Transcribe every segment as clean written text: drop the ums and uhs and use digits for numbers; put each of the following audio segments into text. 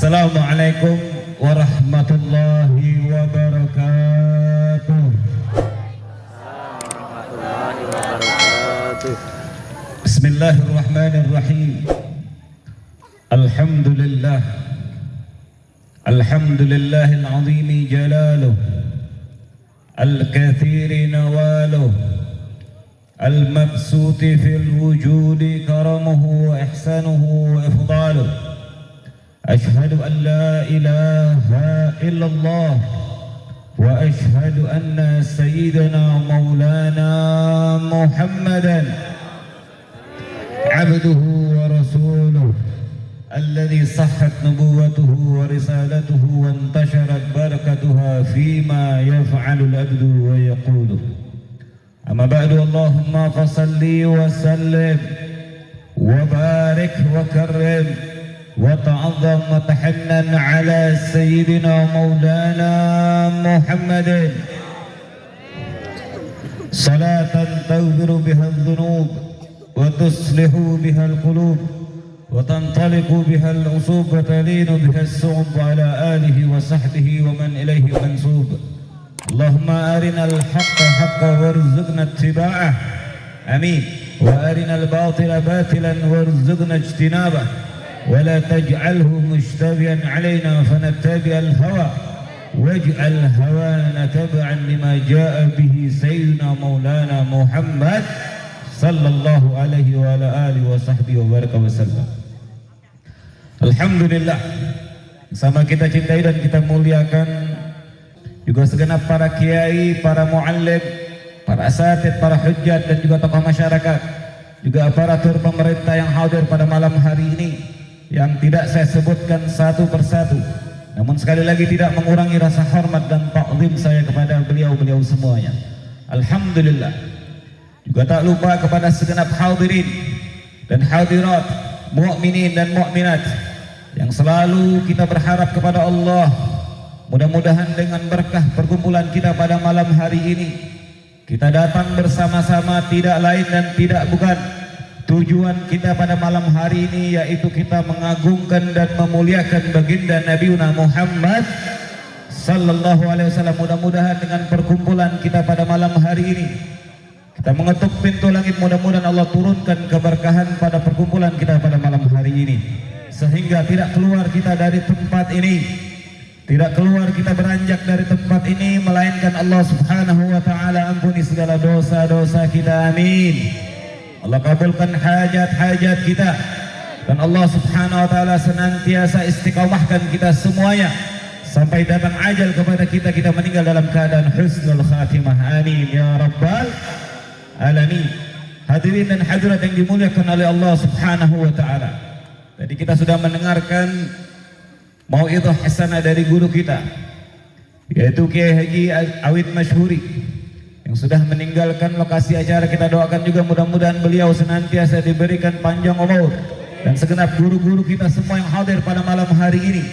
Assalamualaikum warahmatullahi wabarakatuh. Bismillahirrahmanirrahim. Alhamdulillah. Alhamdulillahil azimi jalaluh, al-kathiri nawaluh, al-mabsuti fil wujudi karamuhu wa ihsanuhu wa ifdaluh. Ashhadu an la ilaha illallah wa ashhadu anna sayyidana maulana Muhammadan abduhu wa rasuluh alladhi sahhat nubuwwatuhu wa risalatuhu wa intasharat barakatuha fima yaf'alul abdu wa yaquluh. Amma ba'du, Allahumma fasalli wa sallim wa barik wa karrim وتعظم وتحنن على سيدنا مولانا محمد صلاة تغفر بها الذنوب وتصلح بها القلوب وتنطلق بها العصوب وتلين بها الصعب وعلى آله وصحبه ومن إليه منسوب. اللهم أرنا الحق حقا وارزقنا اتباعه، آمين. وأرنا الباطل باطلا وارزقنا اجتنابه، ولا تجعله مشتبها علينا فنتبع الهوى واجعل هوانا تبعا لما جاء به سيدنا مولانا محمد صلى الله عليه وعلى آله وصحبه وبارك وسلم. Alhamdulillah, sama kita cintai dan kita muliakan juga segenap para kiai, para muallim, para asatidz, para hujjat dan juga tokoh masyarakat, juga aparatur pemerintah yang hadir pada malam hari ini, yang tidak saya sebutkan satu persatu, namun sekali lagi tidak mengurangi rasa hormat dan ta'zim saya kepada beliau-beliau semuanya. Alhamdulillah. Juga tak lupa kepada segenap hadirin dan hadirat, mukminin dan mukminat yang selalu kita berharap kepada Allah, mudah-mudahan dengan berkah perkumpulan kita pada malam hari ini, kita datang bersama-sama tidak lain dan tidak bukan tujuan kita pada malam hari ini, yaitu kita mengagungkan dan memuliakan baginda Nabiuna Muhammad sallallahu alaihi wasallam. Mudah-mudahan dengan perkumpulan kita pada malam hari ini, kita mengetuk pintu langit, mudah-mudahan Allah turunkan keberkahan pada perkumpulan kita pada malam hari ini, sehingga tidak keluar kita dari tempat ini, tidak keluar kita beranjak dari tempat ini, melainkan Allah subhanahu wa ta'ala ampuni segala dosa-dosa kita, amin. Allah kabulkan hajat-hajat kita, dan Allah subhanahu wa ta'ala senantiasa istiqamahkan kita semuanya sampai datang ajal kepada kita, kita meninggal dalam keadaan husnul khatimah, amin ya rabbal alamin. Hadirin dan hadirat yang dimuliakan oleh Allah subhanahu wa ta'ala, tadi kita sudah mendengarkan mau'idhah hasanah dari guru kita, yaitu Kiai Haji Awid Masyhuri, yang sudah meninggalkan lokasi acara. Kita doakan juga mudah-mudahan beliau senantiasa diberikan panjang umur, dan segenap guru-guru kita semua yang hadir pada malam hari ini,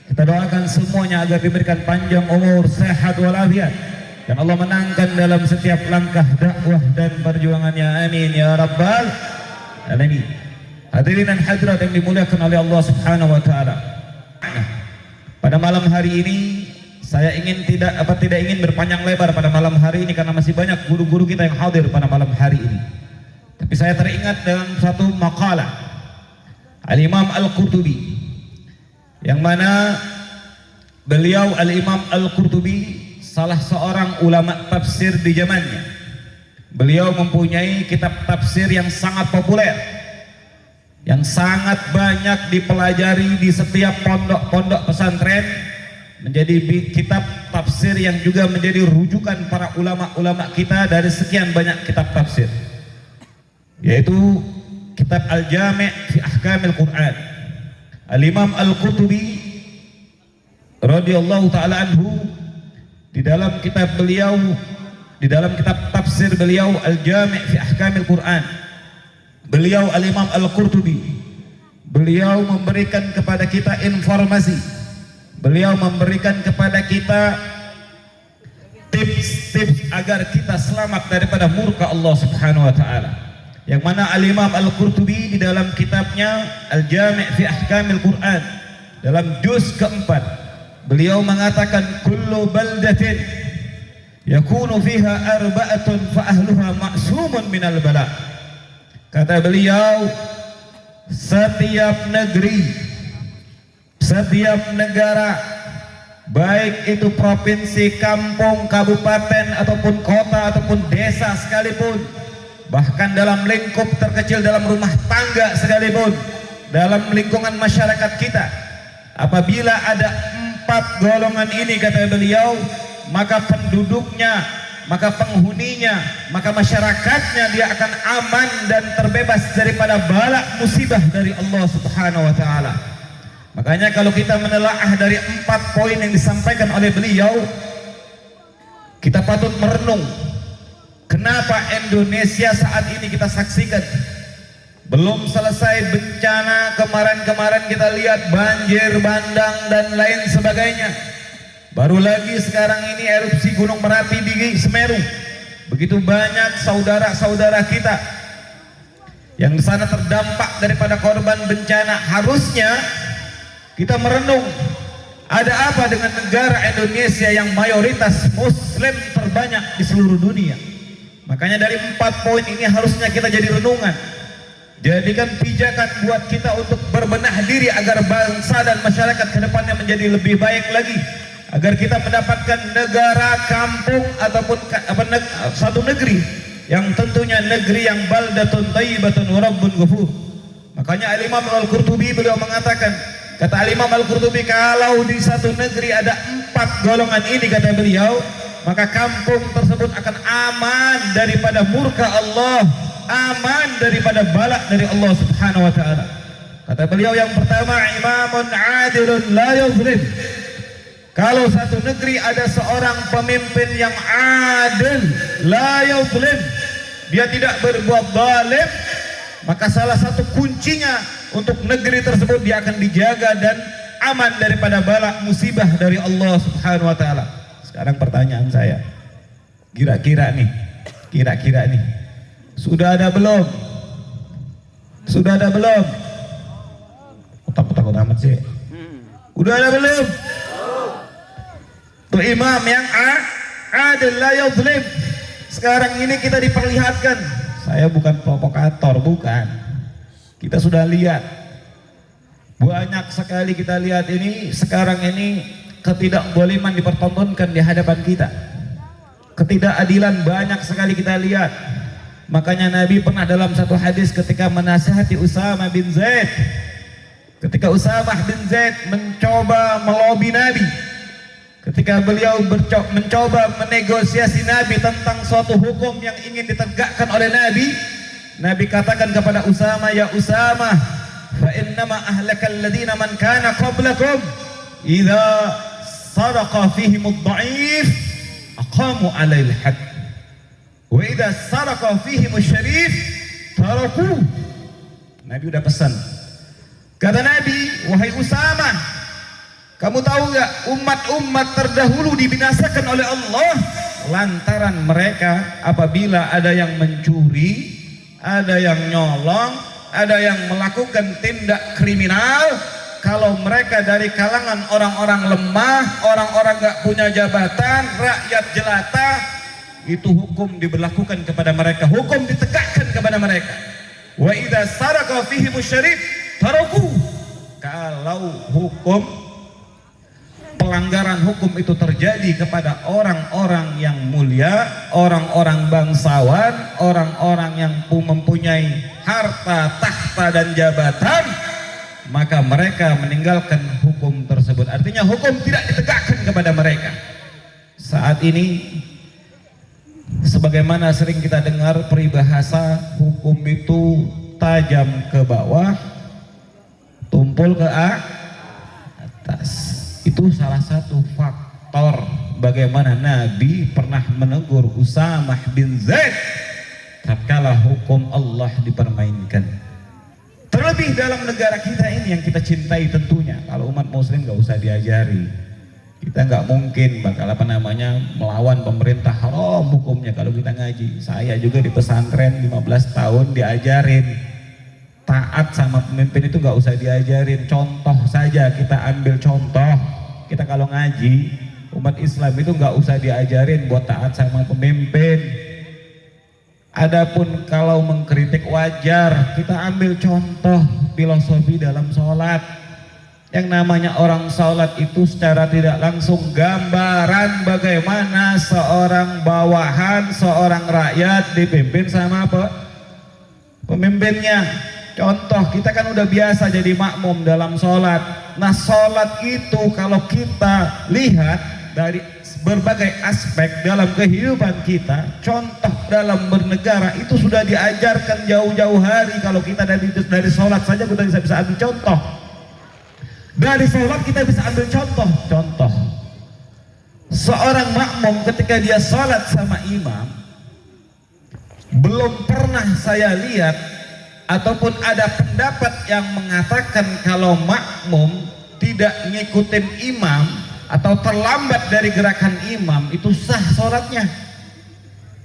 kita doakan semuanya agar diberikan panjang umur, sehat walafiat, dan Allah menangkan dalam setiap langkah dakwah dan perjuangannya, amin ya rabbal alamin. Hadirin dan hadirat yang dimuliakan oleh Allah subhanahu wa ta'ala, pada malam hari ini saya tidak ingin berpanjang lebar pada malam hari ini, karena masih banyak guru-guru kita yang hadir pada malam hari ini. Tapi saya teringat dengan satu makalah Al-Imam Al-Qurtubi, yang mana beliau Al-Imam Al-Qurtubi salah seorang ulama tafsir di zamannya. Beliau mempunyai kitab tafsir yang sangat populer, yang sangat banyak dipelajari di setiap pondok-pondok pesantren, menjadi kitab tafsir yang juga menjadi rujukan para ulama-ulama kita dari sekian banyak kitab tafsir, yaitu kitab Al-Jami' fi Ahkamil Quran. Al-Imam Al-Qurtubi radhiyallahu ta'ala anhu, di dalam kitab beliau, di dalam kitab tafsir beliau Al-Jami' fi Ahkamil Quran, beliau Al-Imam Al-Qurtubi, beliau memberikan kepada kita informasi, beliau memberikan kepada kita tips-tips agar kita selamat daripada murka Allah subhanahu wa ta'ala, yang mana Al-Imam Al-Qurtubi di dalam kitabnya Al-Jami' fi Ahkamil Quran, dalam juz keempat, beliau mengatakan kullu baldatin yakunu fiha arba'atun fa ahluha ma'sumun minal bala. Kata beliau, setiap negeri, setiap negara, baik itu provinsi, kampung, kabupaten, ataupun kota, ataupun desa sekalipun, bahkan dalam lingkup terkecil, dalam rumah tangga sekalipun, dalam lingkungan masyarakat kita, apabila ada 4 golongan ini, kata beliau, maka penduduknya, maka penghuninya, maka masyarakatnya dia akan aman dan terbebas daripada bala musibah dari Allah Subhanahu wa taala. Makanya kalau kita menelaah dari 4 poin yang disampaikan oleh beliau, kita patut merenung kenapa Indonesia saat ini kita saksikan belum selesai bencana. Kemarin-kemarin kita lihat banjir bandang dan lain sebagainya. Baru lagi sekarang ini erupsi Gunung Merapi di Semeru. Begitu banyak saudara-saudara kita yang di sana terdampak daripada korban bencana. Harusnya kita merenung, ada apa dengan negara Indonesia yang mayoritas Muslim terbanyak di seluruh dunia. Makanya dari 4 poin ini harusnya kita jadi renungan, jadikan pijakan buat kita untuk berbenah diri agar bangsa dan masyarakat ke depannya menjadi lebih baik lagi, agar kita mendapatkan negara, kampung, ataupun satu negeri yang tentunya negeri yang baldatun thayyibatun wa rabbun ghafur. Makanya Al-Imam Al-Qurtubi beliau mengatakan, kata Al-Imam Al-Qurtubi, kalau di satu negeri ada 4 golongan ini, kata beliau, maka kampung tersebut akan aman daripada murka Allah, aman daripada bala dari Allah Subhanahu wa taala. Kata beliau yang pertama, imamun adilun la yuzlim. Kalau satu negeri ada seorang pemimpin yang adil, la yuzlim, dia tidak berbuat zalim, maka salah satu kuncinya untuk negeri tersebut dia akan dijaga dan aman daripada bala musibah dari Allah Subhanahu wa taala. Sekarang pertanyaan saya, kira-kira nih sudah ada belum? Sudah ada belum? Takut amat sih. Udah ada belum? Tuh imam yang adil la yuzlim. Sekarang ini kita diperlihatkan. Saya bukan provokator, bukan. Kita sudah lihat. Banyak sekali kita lihat ini sekarang ini ketidakzaliman dipertontonkan di hadapan kita. Ketidakadilan banyak sekali kita lihat. Makanya Nabi pernah dalam satu hadis ketika menasihati Usamah bin Zaid, ketika Usamah bin Zaid mencoba melobi Nabi, ketika beliau mencoba menegosiasi Nabi tentang suatu hukum yang ingin ditegakkan oleh Nabi, Nabi katakan kepada Usamah, ya Usamah, fa innama ahlakal ladina man kana qablakum idza sadaqa fihim ad-dha'if aqamu 'alail hadd wa idza sadaqa fihim asy-syarif taraku. Nabi udah pesan. Kata Nabi, wahai Usamah, kamu tahu nggak umat-umat terdahulu dibinasakan oleh Allah lantaran mereka apabila ada yang mencuri, ada yang nyolong, ada yang melakukan tindak kriminal, kalau mereka dari kalangan orang-orang lemah, orang-orang nggak punya jabatan, rakyat jelata, itu hukum diberlakukan kepada mereka, hukum ditegakkan kepada mereka. Wa idza saraka fihim syarif taraku. Kalau hukum, pelanggaran hukum itu terjadi kepada orang-orang yang mulia, orang-orang bangsawan, orang-orang yang mempunyai harta, tahta dan jabatan, maka mereka meninggalkan hukum tersebut. Artinya hukum tidak ditegakkan kepada mereka. Saat ini sebagaimana sering kita dengar peribahasa, hukum itu tajam ke bawah, tumpul ke atas. Itu salah satu faktor bagaimana Nabi pernah menegur Usamah bin Zaid tatkala hukum Allah dipermainkan. Terlebih dalam negara kita ini yang kita cintai tentunya. Kalau umat muslim gak usah diajari. Kita nggak mungkin bakal melawan pemerintah, haram hukumnya kalau kita ngaji. Saya juga di pesantren 15 tahun diajarin taat sama pemimpin itu nggak usah diajarin, contoh saja. Kita ambil contoh, kita kalau ngaji umat Islam itu nggak usah diajarin buat taat sama pemimpin. Adapun kalau mengkritik wajar, kita ambil contoh filosofi dalam sholat. Yang namanya orang sholat itu secara tidak langsung gambaran bagaimana seorang bawahan, seorang rakyat dipimpin sama apa? Pemimpinnya. Contoh, kita kan udah biasa jadi makmum dalam sholat. Nah, sholat itu kalau kita lihat dari berbagai aspek dalam kehidupan kita, contoh dalam bernegara itu sudah diajarkan jauh-jauh hari. Kalau kita dari sholat saja kita bisa ambil contoh. Dari sholat kita bisa ambil contoh. Contoh, seorang makmum ketika dia sholat sama imam, belum pernah saya lihat ataupun ada pendapat yang mengatakan kalau makmum tidak ngikutin imam atau terlambat dari gerakan imam itu sah sholatnya.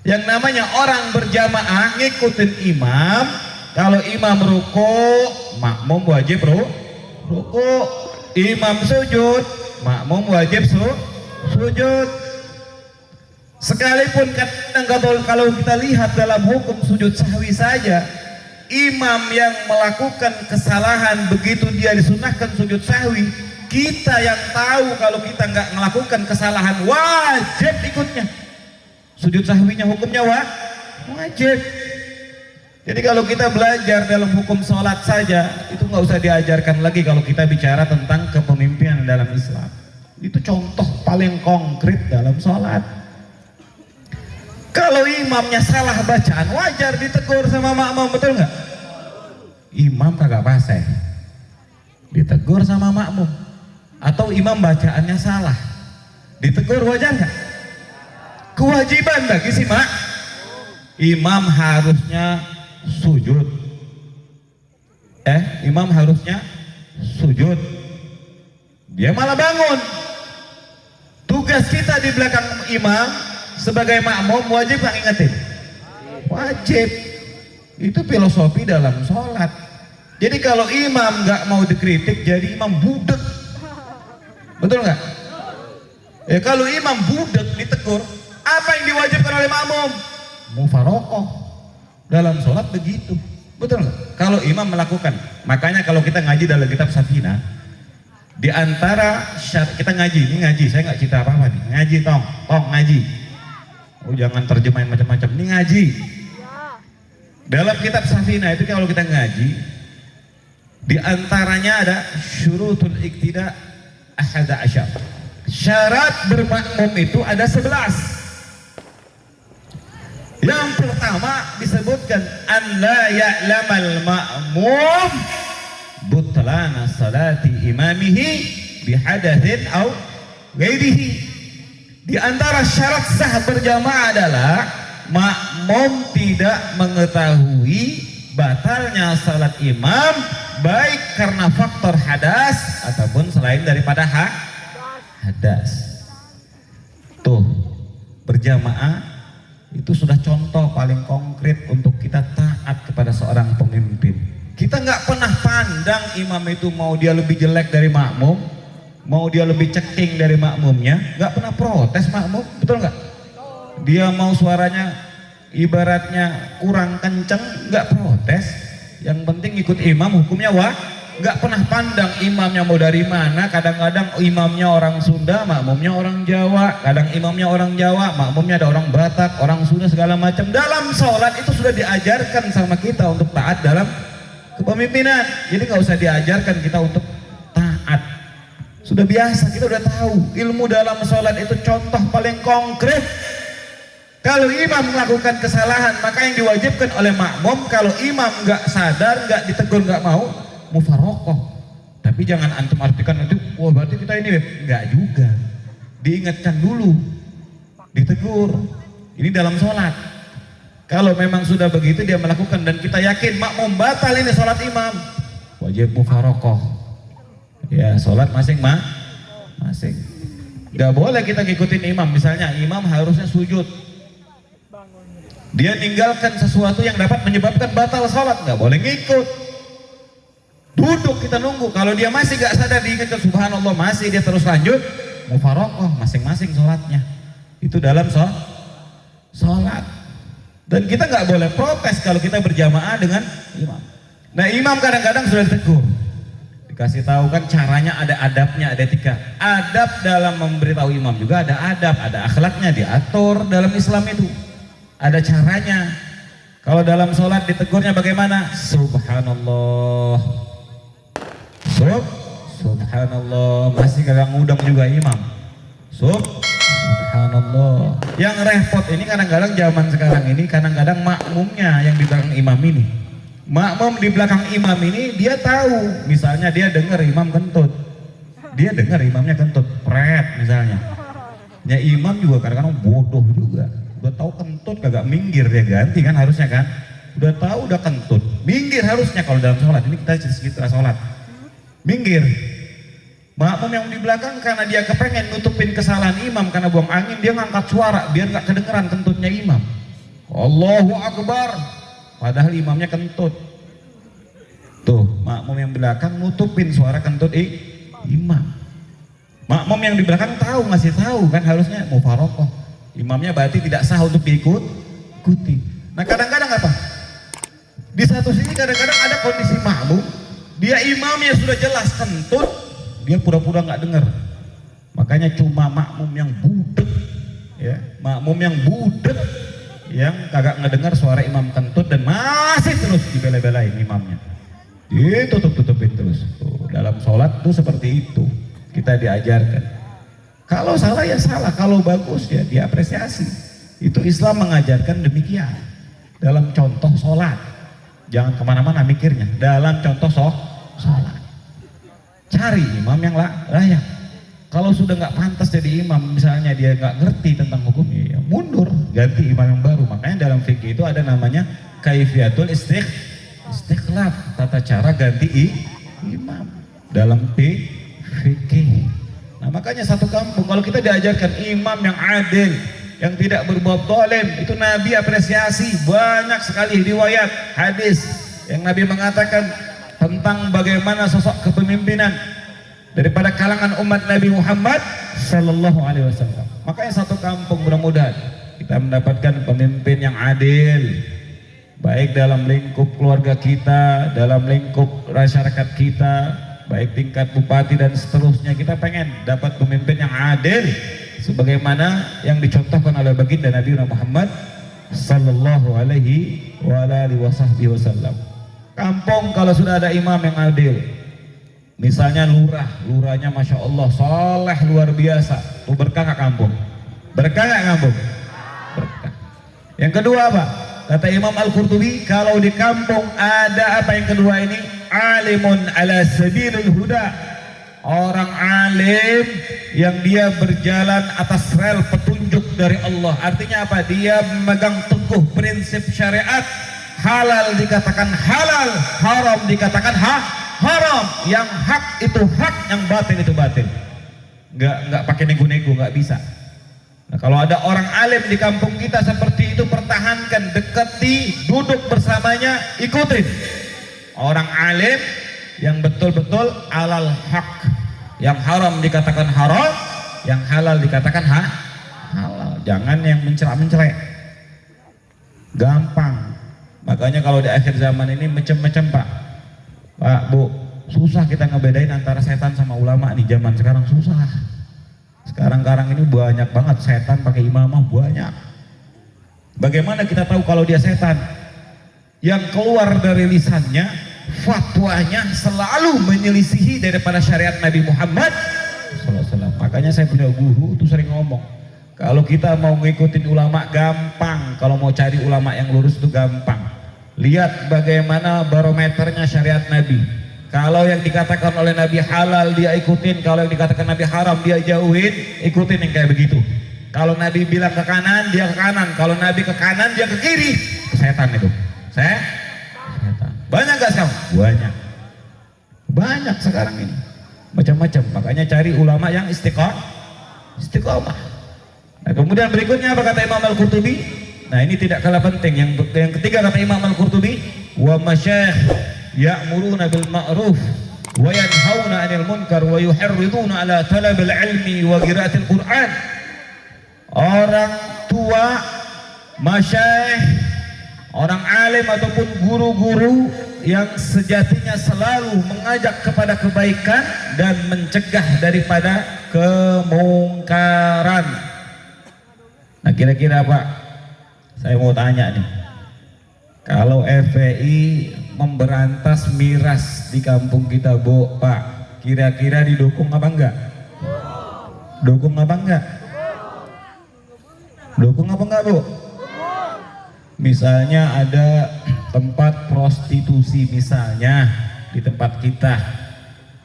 Yang namanya orang berjamaah ngikutin imam, kalau imam ruku, makmum wajib ruku, imam sujud, makmum wajib sujud. Sekalipun kalau kita lihat dalam hukum sujud sahwi saja, imam yang melakukan kesalahan begitu dia disunahkan sujud sahwi, kita yang tahu kalau kita nggak melakukan kesalahan wajib ikutnya. Sujud sahwinya hukumnya wajib. Jadi kalau kita belajar dalam hukum sholat saja, itu nggak usah diajarkan lagi kalau kita bicara tentang kepemimpinan dalam Islam. Itu contoh paling konkret dalam sholat. Kalau imamnya salah bacaan, wajar ditegur sama makmum, betul nggak? Imam kagak fasih, ditegur sama makmum. Atau imam bacaannya salah, ditegur, wajar nggak? Kewajiban bagi si imam harusnya sujud. Imam harusnya sujud, dia malah bangun. Tugas kita di belakang imam sebagai makmum wajib nggak ingetin? Wajib. Itu filosofi dalam sholat. Jadi kalau imam nggak mau dikritik, jadi imam budek, betul nggak? Ya kalau imam budek ditegur, apa yang diwajibkan oleh makmum? Mufarokoh. Dalam sholat begitu, betul nggak? Kalau imam melakukan, makanya kalau kita ngaji dalam kitab Safina, di antara kita ngaji, ini ngaji, saya nggak cerita apa-apa nih, ngaji tong ngaji. Oh jangan terjemahin macam-macam, ini ngaji. Dalam kitab Safina itu kalau kita ngaji, di antaranya ada syurutul iktida ahada asyar. Syarat bermakmum itu ada 11. Yang pertama disebutkan an la ya'lamal ma'mum butlana salati imamihi bihadathin au ghairihi. Di antara syarat sah berjamaah adalah makmum tidak mengetahui batalnya salat imam baik karena faktor hadas ataupun selain daripada hadas. Tuh, berjamaah itu sudah contoh paling konkret untuk kita taat kepada seorang pemimpin. Kita nggak pernah pandang imam itu mau dia lebih jelek dari makmum, mau dia lebih ceking dari makmumnya, nggak pernah protes makmum, betul nggak? Dia mau suaranya ibaratnya kurang kenceng, nggak protes. Yang penting ikut imam, hukumnya nggak pernah pandang imamnya mau dari mana. Kadang-kadang imamnya orang Sunda, makmumnya orang Jawa. Kadang imamnya orang Jawa, makmumnya ada orang Batak, orang Sunda, segala macam. Dalam sholat itu sudah diajarkan sama kita untuk taat dalam kepemimpinan. Jadi nggak usah diajarkan kita untuk taat. Sudah biasa, kita udah tahu ilmu dalam sholat itu contoh paling konkret. Kalau imam melakukan kesalahan, maka yang diwajibkan oleh makmum, kalau imam nggak sadar, nggak ditegur, nggak mau, mufarokoh. Tapi jangan antum artikan itu, wah berarti kita ini nggak juga. Diingatkan dulu, ditegur. Ini dalam sholat. Kalau memang sudah begitu dia melakukan dan kita yakin makmum batal ini sholat imam, wajib mufarokoh. Ya sholat masing-masing. Nggak boleh kita ngikutin imam. Misalnya imam harusnya sujud, dia ninggalkan sesuatu yang dapat menyebabkan batal sholat, nggak boleh ngikut. Duduk kita nunggu. Kalau dia masih gak sadar, diingatkan subhanallah, masih dia terus lanjut, mufarokoh masing-masing sholatnya. Itu dalam sholat. Dan kita nggak boleh protes kalau kita berjamaah dengan imam. Nah imam kadang-kadang sudah ditegur, dikasih tahu kan caranya, ada adabnya, ada etika. Adab dalam memberitahu imam juga ada adab, ada akhlaknya, diatur dalam Islam itu. Ada caranya. Kalau dalam sholat ditegurnya bagaimana? Subhanallah. Subhanallah. Masih kagak ngudang juga imam. Subhanallah. Yang repot ini kadang-kadang zaman sekarang ini, kadang-kadang makmumnya yang di belakang imam ini. Makmum di belakang imam ini dia tahu, misalnya dia dengar imam kentut. Dia dengar imamnya kentut, pret misalnya. Ya imam juga kadang-kadang bodoh juga. Udah tahu kentut kagak minggir, dia ganti kan harusnya kan. Udah tahu udah kentut, minggir harusnya kalau dalam sholat. Ini kita sekitar sholat. Minggir. Makmum yang di belakang karena dia kepengen nutupin kesalahan imam karena buang angin, dia ngangkat suara biar nggak kedengeran kentutnya imam. Allahu Akbar. Padahal imamnya kentut. Tuh, makmum yang belakang nutupin suara kentut imam. Makmum yang di belakang tahu, ngasih tahu kan harusnya mufarokoh. Imamnya berarti tidak sah untuk diikuti. Nah kadang-kadang apa? Di satu sini kadang-kadang ada kondisi makmum, dia imamnya sudah jelas kentut, dia pura-pura nggak dengar. Makanya cuma makmum yang budek, ya, makmum yang budek, yang kagak ngedengar suara imam kentut dan masih terus dibela-belain imamnya, ditutup-tutupin terus. Tuh, dalam sholat tuh seperti itu kita diajarkan. Kalau salah ya salah, kalau bagus ya diapresiasi. Itu Islam mengajarkan demikian dalam contoh sholat. Jangan kemana-mana mikirnya, dalam contoh sholat cari imam yang layak. Kalau sudah nggak pantas jadi imam, misalnya dia nggak ngerti tentang hukum, ya mundur, ganti imam yang baru. Makanya dalam fikih itu ada namanya kaifiatul istikhlaf, tata cara ganti imam dalam fikih. Nah makanya satu kampung kalau kita diajarkan imam yang adil, yang tidak berbuat zalim, itu Nabi apresiasi. Banyak sekali riwayat hadis yang Nabi mengatakan tentang bagaimana sosok kepemimpinan daripada kalangan umat Nabi Muhammad Sallallahu Alaihi Wasallam. Makanya satu kampung mudah-mudahan kita mendapatkan pemimpin yang adil, baik dalam lingkup keluarga kita, dalam lingkup masyarakat kita, baik tingkat bupati dan seterusnya. Kita pengen dapat pemimpin yang adil sebagaimana yang dicontohkan oleh baginda Nabi Muhammad Sallallahu Alaihi Wasallam. Kampung kalau sudah ada imam yang adil, misalnya lurahnya masya Allah soleh luar biasa, tuh berkah gak kampung? Berkah gak kampung? Berkah. Yang kedua apa? Kata Imam Al-Qurtubi, kalau di kampung ada apa yang kedua ini? Alimun ala sabilil huda. Orang alim yang dia berjalan atas rel petunjuk dari Allah. Artinya apa? Dia memegang teguh prinsip syariat. Halal dikatakan halal, haram dikatakan haram. Yang hak itu hak, yang batil itu batil. Nggak pakai nego-nego, nggak bisa. Nah, kalau ada orang alim di kampung kita seperti itu, pertahankan, dekati, duduk bersamanya, ikutin. Orang alim yang betul-betul alal hak, yang haram dikatakan haram, yang halal dikatakan halal. Jangan yang mencelak-mencelek, gampang. Makanya kalau di akhir zaman ini macam-macam Pak Bu, susah kita ngebedain antara setan sama ulama di zaman sekarang, susah. Sekarang ini banyak banget setan pakai imamah, banyak. Bagaimana kita tahu kalau dia setan? Yang keluar dari lisannya, fatwanya selalu menyelisihi daripada syariat Nabi Muhammad SAW. Makanya saya punya guru itu sering ngomong, kalau kita mau ngikutin ulama gampang, kalau mau cari ulama yang lurus itu gampang. Lihat bagaimana barometernya syariat Nabi. Kalau yang dikatakan oleh Nabi halal dia ikutin, kalau yang dikatakan Nabi haram dia jauhin, ikutin yang kayak begitu. Kalau Nabi bilang ke kanan dia ke kanan, kalau Nabi ke kanan dia ke kiri, setan itu. Setan. Banyak gak sekarang? Banyak sekarang ini, macam-macam. Makanya cari ulama yang istiqomah. Nah, kemudian berikutnya apa kata Imam Al-Qurtubi? Nah ini tidak kalah penting. Yang ketiga kata Imam Al-Qurtubi, wa masyayikh ya'muruna bil ma'ruf wa yanhauna 'anil munkar wa yuharriduna 'ala talabil ilmi wa qiraatil Qur'an. Orang tua, masyayikh, orang alim ataupun guru-guru yang sejatinya selalu mengajak kepada kebaikan dan mencegah daripada kemungkaran. Nah, kira-kira Pak, saya mau tanya nih, kalau FPI memberantas miras di kampung kita, Bu, Pak, kira-kira didukung apa enggak? Dukung apa enggak? Dukung apa enggak, Bu? Misalnya ada tempat prostitusi misalnya di tempat kita,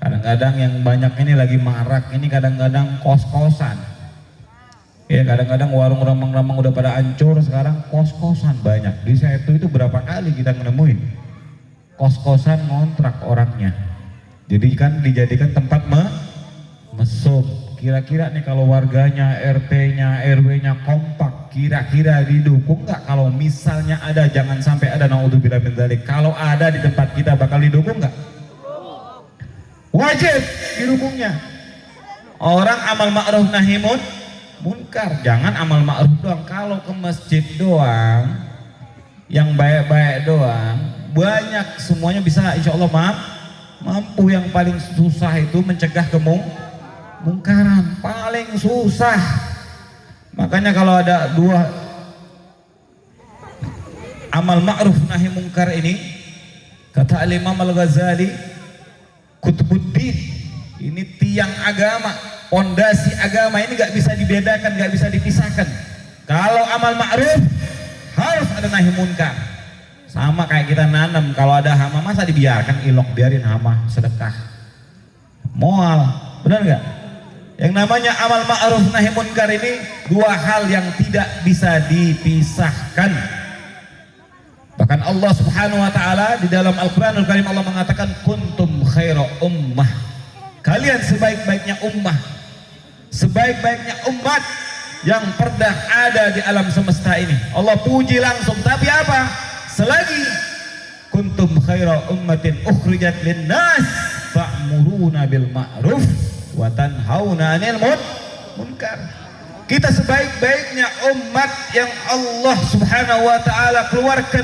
kadang-kadang yang banyak ini lagi marak ini, kadang-kadang kos-kosan ya, kadang-kadang warung remang-remang udah pada hancur, sekarang kos-kosan banyak. Di Setu itu berapa kali kita menemuin kos-kosan ngontrak orangnya, jadi kan dijadikan tempat mesum. Kira-kira nih kalau warganya, RT-nya, RW-nya kompak, kira-kira didukung nggak? Kalau misalnya ada, jangan sampai ada, naudzubillah min dzalik, kalau ada di tempat kita bakal didukung nggak? Wajib didukungnya. Orang amal ma'ruf nahi munkar, jangan amal ma'ruf doang. Kalau ke masjid doang, yang baik-baik doang, banyak, semuanya bisa insya Allah mampu. Yang paling susah itu mencegah kemungkaran, paling susah. Makanya kalau ada dua amal ma'ruf nahi munkar ini, kata Imam Al-Ghazali, Kutubuddin, ini tiang agama, pondasi agama, ini gak bisa dibedakan, gak bisa dipisahkan. Kalau amal ma'ruf harus ada nahi munkar. Sama kayak kita nanam, kalau ada hama masa dibiarkan ilok, biarin hama, sedekah, moal, benar gak? Yang namanya amal ma'ruf nahi munkar ini dua hal yang tidak bisa dipisahkan. Bahkan Allah Subhanahu wa taala di dalam Al-Qur'anul Karim, Allah mengatakan kuntum khaira ummah. Kalian sebaik-baiknya ummah, sebaik-baiknya umat yang pernah ada di alam semesta ini. Allah puji langsung, tapi apa? Selagi kuntum khaira ummatin ukhrijat lin-nas fa'muruna bil ma'ruf wa tanhauna 'anil munkar. Kita sebaik-baiknya umat yang Allah Subhanahu wa taala keluarkan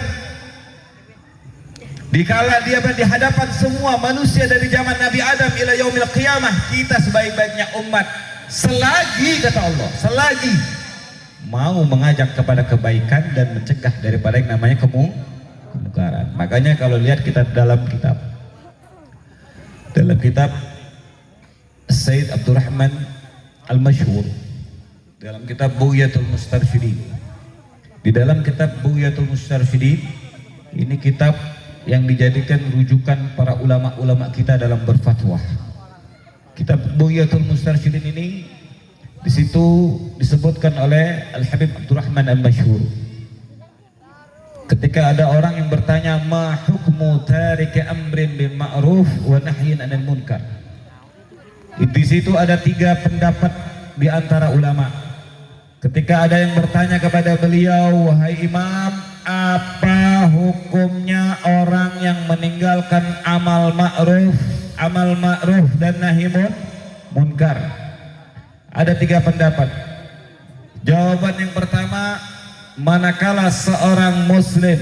dikala dia di hadapan semua manusia dari zaman Nabi Adam ila yaumil qiyamah. Kita sebaik-baiknya umat selagi, kata Allah, selagi mau mengajak kepada kebaikan dan mencegah daripada yang namanya kemungkaran. Makanya kalau lihat kita dalam kitab Sayyid Abdurrahman Al-Masyhur, dalam kitab Bughyatul Mustarsyidin, di dalam kitab Bughyatul Mustarsyidin ini kitab yang dijadikan rujukan para ulama-ulama kita dalam berfatwa. Kitab Bughyatul Mustarsyidin ini di situ disebutkan oleh Al-Habib Abdurrahman Al-Masyhur, ketika ada orang yang bertanya, ma hukmu tariki amrin bil ma'ruf wa nahyin 'anil munkar. Di situ ada 3 pendapat di antara ulama. Ketika ada yang bertanya kepada beliau, wahai Imam, apa hukumnya orang yang meninggalkan amal ma'ruf dan nahi munkar? Ada 3 pendapat. Jawaban yang pertama, manakala seorang muslim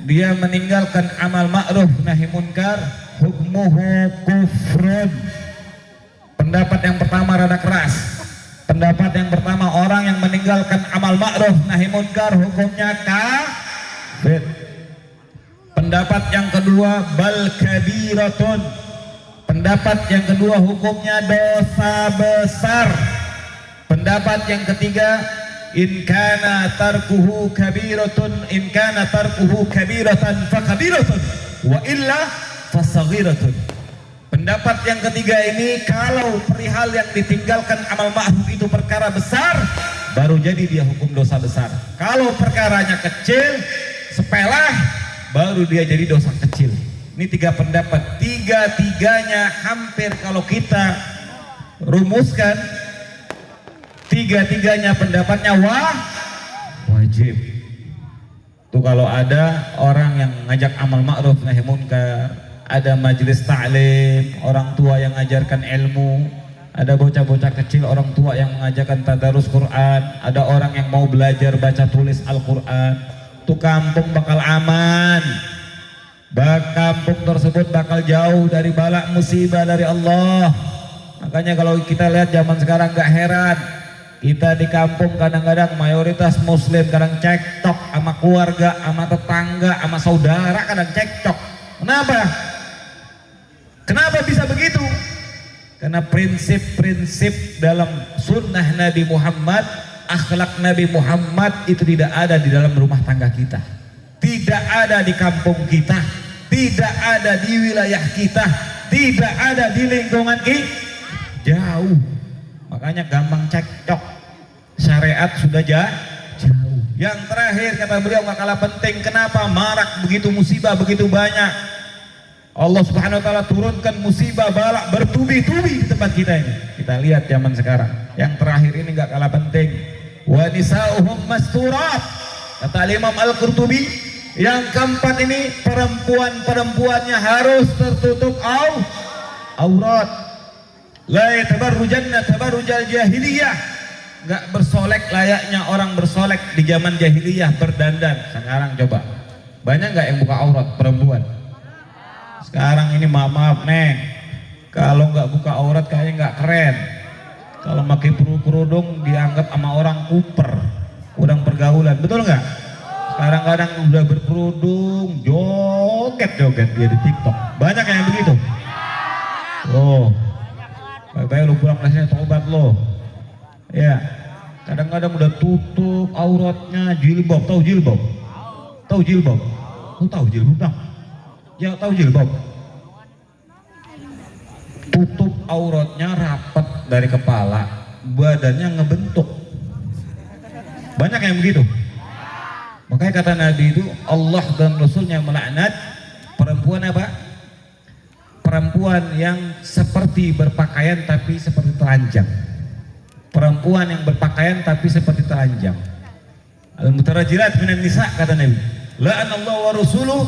dia meninggalkan amal ma'ruf nahi munkar, hukmuhu kufrun. Pendapat yang pertama rada keras. Pendapat yang pertama, orang yang meninggalkan amal ma'ruf nahi munkar hukumnya kafir. Pendapat yang kedua, bal kabiratun. Pendapat yang kedua, hukumnya dosa besar. Pendapat yang ketiga, in kana tarkuhu kabiratan fa kabiratun wa illa fa saghiratun. Pendapat yang ketiga ini, kalau perihal yang ditinggalkan amal ma'ruf itu perkara besar, baru jadi dia hukum dosa besar. Kalau perkaranya kecil, sepele, baru dia jadi dosa kecil. Ini 3 pendapat, 3-tiganya hampir kalau kita rumuskan, 3-tiganya pendapatnya wajib. Tuh kalau ada orang yang ngajak amal ma'ruf nahi munkar, ada majelis taklim, orang tua yang mengajarkan ilmu, ada bocah-bocah kecil orang tua yang mengajarkan tadarus Quran, ada orang yang mau belajar baca tulis Al-Quran. Tuh kampung bakal aman, kampung tersebut bakal jauh dari balak musibah dari Allah. Makanya kalau kita lihat zaman sekarang gak heran, kita di kampung kadang-kadang mayoritas muslim, kadang cekcok sama keluarga, sama tetangga, sama saudara, kadang cekcok. Kenapa? Kenapa bisa begitu? Karena prinsip-prinsip dalam sunnah Nabi Muhammad, akhlak Nabi Muhammad itu tidak ada di dalam rumah tangga kita, tidak ada di kampung kita, tidak ada di wilayah kita, tidak ada di lingkungan kita, jauh. Makanya gampang cekcok. Syariat sudah jauh. Yang terakhir kata beliau gak kalah penting, kenapa marak begitu musibah begitu banyak? Allah Subhanahu wa taala turunkan musibah balak bertubi-tubi di tempat kita ini. Kita lihat zaman sekarang. Yang terakhir ini gak kalah penting. Wa nisa'uhum masturat. Kata Imam Al-Qurtubi, yang keempat ini perempuan-perempuannya harus tertutup aurat. La yatabarrujanna tabarrujal jahiliyah. Gak bersolek layaknya orang bersolek di zaman jahiliyah, berdandan. Sekarang coba, banyak gak yang buka aurat perempuan? Sekarang ini maaf neng, kalau nggak buka aurat kayaknya nggak keren. Kalau pakai kerudung dianggap sama orang kuper, kurang pergaulan, betul nggak? Sekarang kadang udah berkerudung, joget dia di TikTok. Banyak yang begitu. Oh, baik-baik lu pulang rasanya tobat lo. Ya, kadang-kadang udah tutup auratnya, jilbab, tahu jilbab? Tahu jilbab? Tahu jilbab bang? Ya tahu jilbab, tutup auratnya rapat dari kepala, badannya ngebentuk. Banyak yang begitu. Makanya kata Nabi itu, Allah dan Rasulnya melaknat perempuan apa? Perempuan yang seperti berpakaian tapi seperti telanjang. Perempuan yang berpakaian tapi seperti telanjang. Al-mutarajjilat minan nisa, kata Nabi. La'anallahu wa rasuluh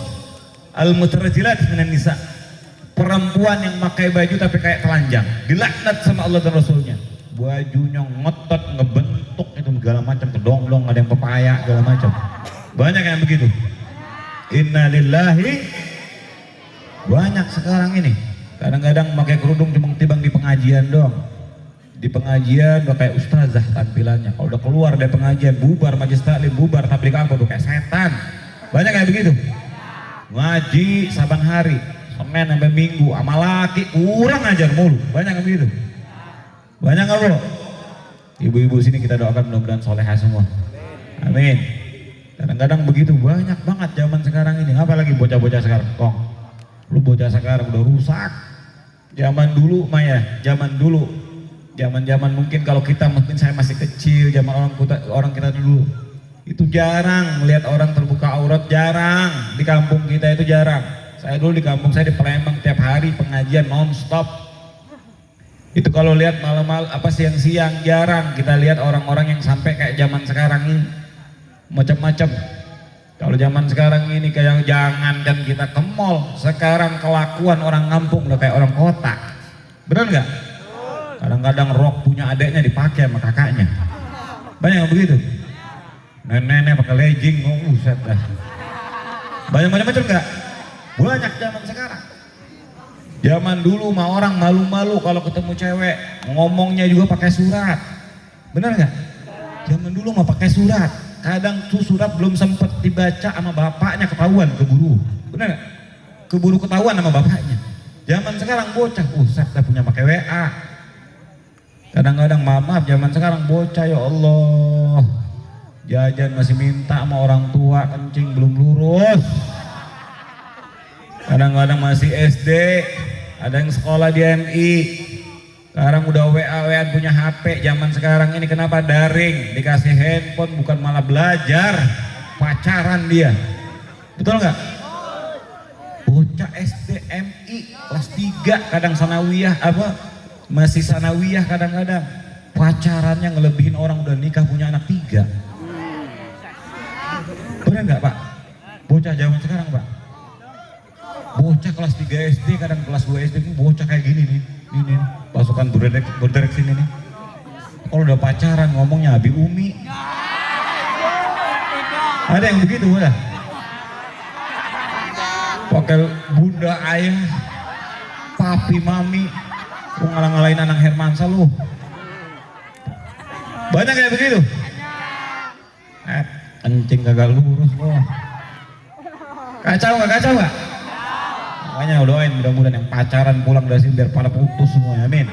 al-mutarajjilat minan nisa, perempuan yang pakai baju tapi kayak telanjang, dilaknat sama Allah dan Rasulnya. Bajunya ngotot, ngebentuk, itu segala macam, kedonglong, ada yang pepaya, segala macam. Banyak yang begitu. Inna lillahi. Banyak sekarang ini. Kadang-kadang pakai kerudung cuma tibang di pengajian doang. Di pengajian udah kayak ustazah tampilannya. Kalau udah keluar dari pengajian, bubar majelis taklim, bubar tabligh apa, udah kayak setan. Banyak yang begitu. Ngaji saban hari, Senin sampai Minggu, sama laki kurang ajar mulu. Banyak yang begitu. Banyak nggak bu? Ibu-ibu sini kita doakan mudah-mudahan solehah semua. Amin. Kadang-kadang begitu, banyak banget zaman sekarang ini. Apalagi bocah-bocah sekarang, kong. Lu bocah sekarang udah rusak. Zaman dulu Maya, zaman mungkin kalau kita, mungkin saya masih kecil, zaman orang kita dulu. Itu jarang melihat orang terbuka aurat, jarang. Di kampung kita itu jarang. Saya dulu di kampung saya di Palembang tiap hari pengajian non-stop. Itu kalau lihat malam-malam apa siang-siang jarang kita lihat orang-orang yang sampai kayak zaman sekarang ini macam-macam. Kalau zaman sekarang ini kayak jangan dan kita ke mall, sekarang kelakuan orang kampung udah kayak orang kota. Benar nggak? Kadang-kadang rok punya adeknya dipakai sama kakaknya. Banyak yang begitu. Nenek-nenek pakai legging, buset dah. Banyak macam-macam enggak? Banyak zaman sekarang. Zaman dulu mah orang malu-malu kalau ketemu cewek, ngomongnya juga pakai surat. Benar nggak? Zaman dulu mah pakai surat. Kadang tuh surat belum sempet dibaca sama bapaknya, ketahuan, keburu. Benar nggak? Keburu ketahuan sama bapaknya. Zaman sekarang bocah, buset dah punya pakai WA. Kadang-kadang maaf zaman sekarang bocah, ya Allah. Jajan masih minta sama orang tua, kencing belum lurus. Kadang-kadang masih SD, ada yang sekolah di MI. Sekarang udah WA punya HP. Zaman sekarang ini kenapa daring? Dikasih handphone bukan malah belajar, pacaran dia. Betul nggak? Bocah SD MI kelas 3, kadang sanawiyah apa? Masih sanawiyah kadang-kadang. Pacarannya ngelebihin orang udah nikah punya anak 3. Benar nggak Pak? Bocah zaman sekarang Pak. Bocah kelas 3 SD, kadang kelas 2 SD ini bocah kayak gini nih. Ini pasukan berderek sini nih. Kalau udah pacaran ngomongnya Abi Umi. Ada yang begitu udah. Pakai bunda ayah, papi mami, lu ngalah-ngalahin anak Hermansa lu. Banyak kayak begitu. Kencing kagak lurus loh. Kacau nggak? Makanya doain mudah-mudahan yang pacaran pulang dari sini biar pada putus semuanya, amin.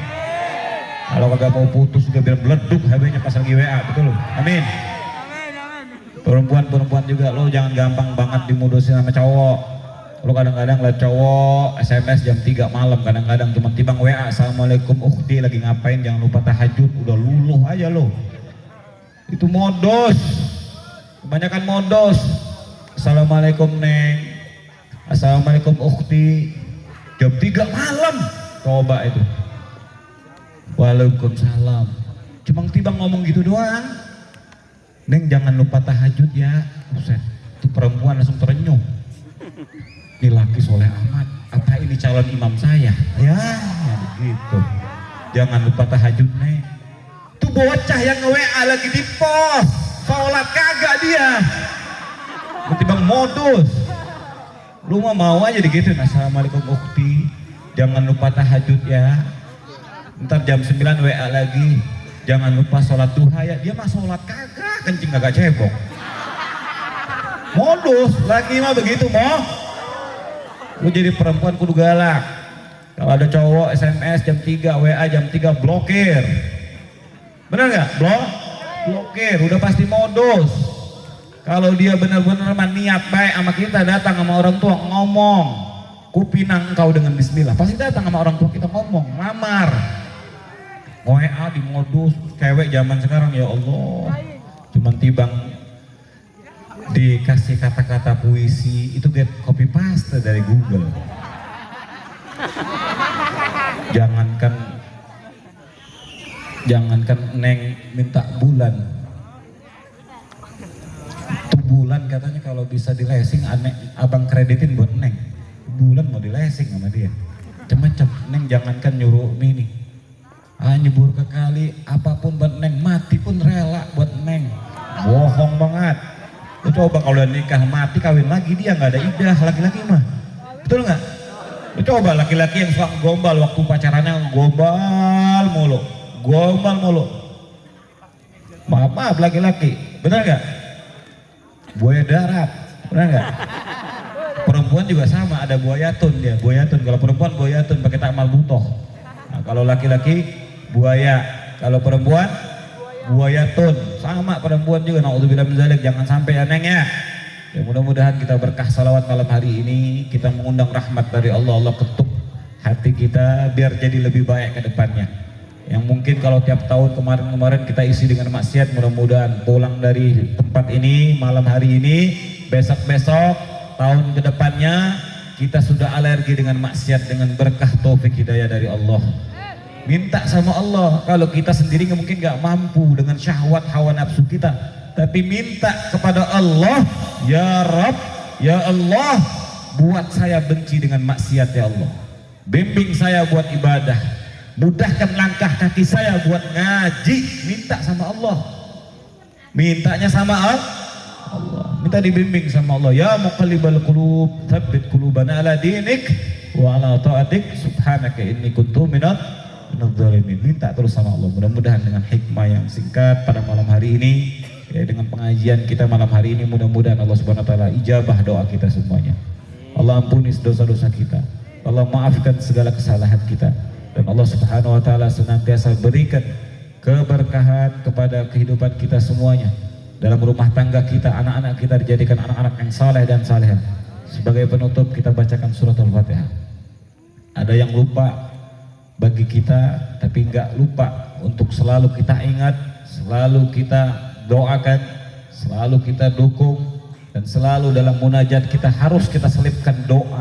Kalau kagak mau putus juga biar meleduk HB-nya pas lagi WA, betul loh, amin. Perempuan juga lo jangan gampang banget dimudusin sama cowok. Lo kadang-kadang liat cowok SMS jam 3 malam, kadang-kadang cuma tibang WA, assalamualaikum ukhti lagi ngapain, jangan lupa tahajud, udah luluh aja lo. Itu modus, kebanyakan modus. Assalamualaikum neng, assalamualaikum ukhti, jam 3 malam, coba itu. Waalaikumsalam, cuma tibang ngomong gitu doang. Neng jangan lupa tahajud ya. Buset, itu perempuan langsung terenyuh. Ini laki soleh amat, apa ini calon imam saya? Ya begitu. Jangan lupa tahajud neng. Itu bocah yang nge-WA lagi di pos, sholat kagak dia. Ketimbang modus. Lu mau aja digituin, assalamualaikum ukhti, jangan lupa tahajud ya. Ntar jam 9 WA lagi, jangan lupa sholat duha ya. Dia mah sholat kagak, kencing kagak cebok. Modus, laki mah begitu mau. Lu jadi perempuan kudu galak. Kalau ada cowok SMS jam 3, WA jam 3, blokir. Bener gak? Blokir, udah pasti modus. Kalau dia benar-benar niat baik sama kita, datang sama orang tua ngomong, kupinang engkau dengan bismillah, pasti datang sama orang tua kita ngomong, lamar. WA di modus, cewek zaman sekarang ya Allah, cuman tibang dikasih kata-kata puisi, itu get copy paste dari Google. Jangankan neng minta bulan, tuh bulan katanya kalau bisa di leasing, abang kreditin buat neng. Bulan mau di leasing sama dia, macam-macam. Neng jangankan nyuruh mini, nyebur ke kali, apapun buat neng, mati pun rela buat neng. Bohong banget. Lu coba kalau udah nikah mati kawin lagi, dia nggak ada idah, laki-laki mah, betul nggak? Lu coba laki-laki yang suka gombal waktu pacarannya, gombal mulu. Maaf laki-laki, benar nggak? Buaya darat, benar nggak? Perempuan juga sama, ada buayatun dia, buayatun. Kalau perempuan buayatun pakai takmal butoh. Nah, kalau laki-laki buaya, kalau perempuan buayatun. Sama perempuan juga, naudzubillah min dzalik, jangan sampai ya neng ya. Ya mudah-mudahan kita berkah salawat malam hari ini, kita mengundang rahmat dari Allah. Allah ketuk hati kita biar jadi lebih baik ke depannya. Yang mungkin kalau tiap tahun kemarin kita isi dengan maksiat, mudah-mudahan pulang dari tempat ini malam hari ini, besok-besok, tahun ke depannya kita sudah alergi dengan maksiat, dengan berkah taufik hidayah dari Allah. Minta sama Allah, kalau kita sendiri mungkin gak mampu dengan syahwat hawa nafsu kita, tapi minta kepada Allah, ya Rabb, ya Allah, buat saya benci dengan maksiat ya Allah, bimbing saya buat ibadah, mudahkan langkah kaki saya buat ngaji. Minta sama Allah, mintanya sama Allah, minta dibimbing sama Allah. Ya muqallibal qulub, tsabbit qulubana ala dinik wa ala ta'atik, subhanaka inni kuntu minadh dhalimin. Minta terus sama Allah. Mudah-mudahan dengan hikmah yang singkat pada malam hari ini, ya, dengan pengajian kita malam hari ini, mudah-mudahan Allah Subhanahu wa taala ijabah doa kita semuanya. Allah ampuni dosa-dosa kita, Allah maafkan segala kesalahan kita, dan Allah Subhanahu wa taala senantiasa berikan keberkahan kepada kehidupan kita semuanya. Dalam rumah tangga kita, anak-anak kita dijadikan anak-anak yang saleh dan salehah. Sebagai penutup kita bacakan surat Al-Fatihah. Ada yang lupa bagi kita, tapi nggak lupa untuk selalu kita ingat, selalu kita doakan, selalu kita dukung, dan selalu dalam munajat kita harus kita selipkan doa.